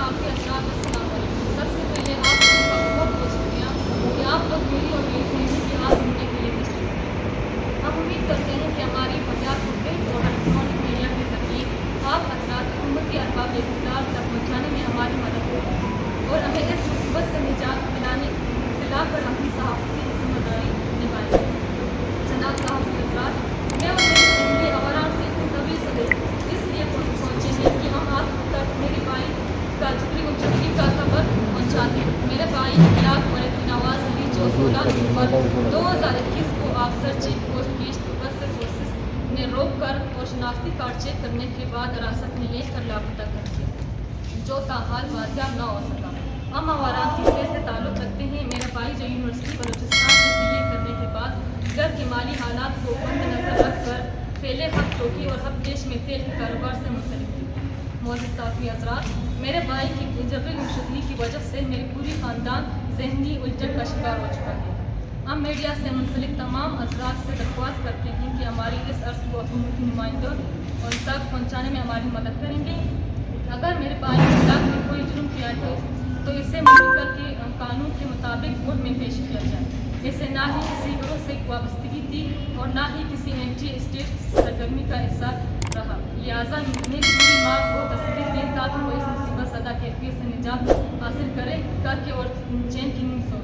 काफ़ी अस्सलाम वालेकुम। सबसे पहले आप लोगों का बहुत बहुत शुक्रिया कि आप लोग मेरी और मेरी फैमिली की आवाज़ सुनने के लिए तशरीफ लाए। हम उम्मीद करते हैं कि हमारी फरियाद को प्रिंट और इलेक्ट्रॉनिक मीडिया के जरिए आप हज़रात उम्मती अरबाब इख्तिलाफ तक पहुँचाने में हमारी मदद करें और हमें इस मुसीबत से निजात दिलाकर अपनी सहाफ़ती जिम्मेदारी निभाएंगे। जनाब साहब हज़रात, मैं और मेरी फैमिली आवाराम से तभी से इसलिए पहुँचे हैं कि हम आप तक मेरे भाई का जिक्री का खबर पहुँचा दें। मेरे भाई इखलाक वलीद नवाज अली जो 16 नवंबर 2021 को अफसर चेक पोस्ट ईस्ट बस फोर्सेस ने रोक कर और शनाख्ती कार्ड चेक करने के बाद हिरासत में लेकर लापता कर दिया, जो ताहाल वाजियाब न हो सका। हम आवाराम किस्से से ताल्लुक़ रखते हैं। मेरा भाई जो यूनिवर्सिटी बलूचिस्तान से BA करने के बाद घर के माली हालात को मद्देनजर रख कर फैले हक चौकी और हक देश में तेल के कारोबार से मुंसलिक थी। मौजूद साथी हज़रात, मेरे भाई की जबरी गुमशुदगी की वजह से मेरी पूरी ख़ानदान ज़हनी उलझन का शिकार हो चुका है। हम मीडिया से मुंसलिक तमाम हज़रात से दरख्वास्त करते हैं कि हमारी इस अर्ज़ को हुकूमती नुमाइंदों और तक पहुँचाने में हमारी मदद करेंगे। अगर मेरे भाई के खिलाफ में कोई जुर्म किया तो इसे मुल्क के कानून के मुताबिक कोर्ट में पेश किया जाए। इसे ना ही किसी ग्रोह से वाबस्तगी थी और ना ही किसी एंटी स्टेट सरगर्मी का हिस्सा रहा। लिहाजा मेरी पूरी माँ को तसल्ली दें ताकि वो इस मुसीबत ज़दा कैफियत से निजात हासिल करे ताकि और चैन की नींद सो।